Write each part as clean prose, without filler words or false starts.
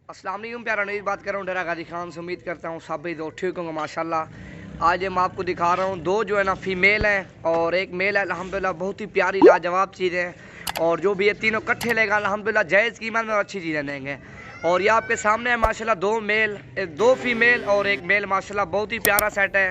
अस्सलाम वालेकुम प्यारा नवीद बात कर रहा हूँ डेरा गाजी खान से। उम्मीद करता हूँ सब भी तो ठीक होंगे माशाल्लाह। आज मैं आपको दिखा रहा हूँ दो जो है ना फीमेल हैं और एक मेल है। अल्हम्दुलिल्लाह बहुत ही प्यारी लाजवाब चीज़ें हैं और जो भी ये तीनों इकट्ठे लेगा अल्हम्दुलिल्लाह जायज़ कीमत में अच्छी चीज़ें देंगे। और ये आपके सामने है माशाल्लाह दो मेल दो फीमेल और एक मेल माशाल्लाह बहुत ही प्यारा सेट है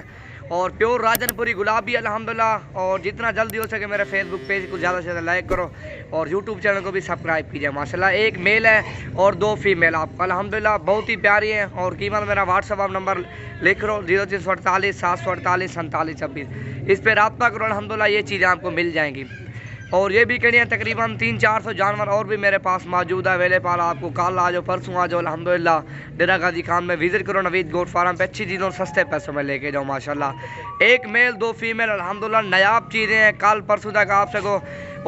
और प्योर राजनपुरी गुलाबी अल्हम्दुलिल्लाह। और जितना जल्दी हो सके मेरे फेसबुक पेज को ज़्यादा से ज़्यादा लाइक करो और यूट्यूब चैनल को भी सब्सक्राइब कीजिए माशाल्लाह। एक मेल है और दो फीमेल आपको अल्हम्दुलिल्लाह बहुत ही प्यारी है। और कीमत मेरा व्हाट्सअप नंबर लिख लो 0348 748 47 26, इस पर रब्ता करो अल्हम्दुलिल्लाह ये चीज़ें आपको मिल जाएंगी। और ये भी कहीं तकरीबन 300-400 जानवर और भी मेरे पास मौजूद है अवेलेबल। आपको कल आ जाओ परसों आ जाओ अल्हम्दुलिल्लाह डेरा गाजी खान में विजिट करो नवीद गोट फार्म पे, अच्छी चीज़ों सस्ते पैसों में लेके जाओ माशाल्लाह। एक मेल दो फीमेल अल्हम्दुलिल्लाह नायाब चीज़ें हैं, कल परसों तक आप सको।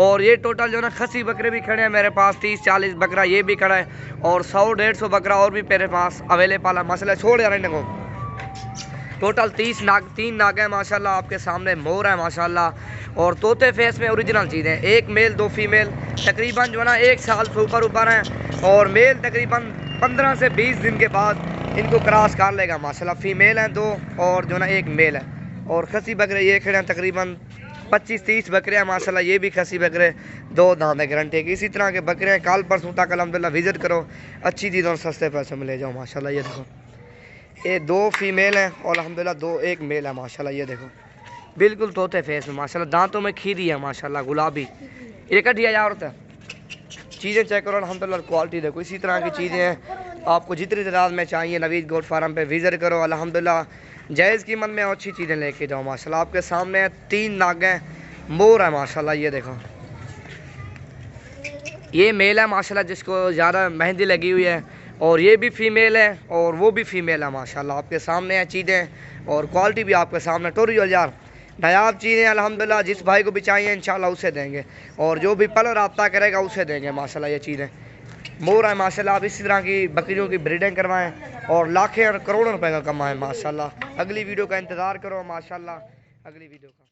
और ये टोटल जो है ना खसी बकरे भी खड़े हैं मेरे पास 30-40 बकरा ये भी खड़ा है और 100-150 बकरा और भी मेरे पास अवेलेबल है माशाल्लाह। छोड़ यार इनको टोटल 3 नाग है माशाल्लाह। आपके सामने मोर है माशाल्लाह और तोते फेस में ओरिजिनल चीज़ें। एक मेल दो फीमेल तकरीबन जो है ना 1 साल से ऊपर हैं और मेल तकरीबन 15 से 20 दिन के बाद इनको क्रॉस कर लेगा माशाल्लाह। फीमेल हैं दो और जो ना एक मेल है। और खसी बकरे ये खड़े हैं तकरीबन 25-30 बकरे हैं माशाल्लाह। ये भी खसी बकरे दो दांत है गारंटी की। इसी तरह के बकरे हैं कल परसों तक अल्हम्दुलिल्लाह विजिट करो, अच्छी चीज़ों सस्ते पैसों में ले जाओ माशाल्लाह। ये देखो ये दो फीमेल हैं और अल्हम्दुलिल्लाह दो एक मेल है माशाल्लाह। ये देखो बिल्कुल तोते फेस में माशाल्लाह, दांतों में खीरी है माशाल्लाह गुलाबी। ये कटिया यार होता है चीज़ें चेक करो अल्हम्दुलिल्लाह क्वालिटी देखो। इसी तरह की चीज़ें हैं आपको जितनी तादाद में चाहिए नवीद गोट फार्म पे विजिट करो अल्हम्दुलिल्लाह जायज़ कीमत में अच्छी चीज़ें लेके जाओ माशाल्लाह। आपके सामने 3 नागें मोर है माशाल्लाह। ये देखो ये मेल है माशाल्लाह जिसको ज़्यादा मेहंदी लगी हुई है और ये भी फीमेल है और वो भी फीमेल है माशाल्लाह। आपके सामने है चीज़ें और क्वालिटी भी आपके सामने टोरी यार नायाब चीज़ें अल्हम्दुलिल्लाह। जिस भाई को भी चाहिए इंशाल्लाह उसे देंगे और जो भी पल रब्ता करेगा उसे देंगे माशाल्लाह। ये चीज़ें मोर है माशाल्लाह। आप इसी तरह की बकरियों की ब्रीडिंग करवाएं और लाखें और करोड़ों रुपए का कमाएं माशाल्लाह। अगली वीडियो का इंतज़ार करो माशाल्लाह। अगली वीडियो का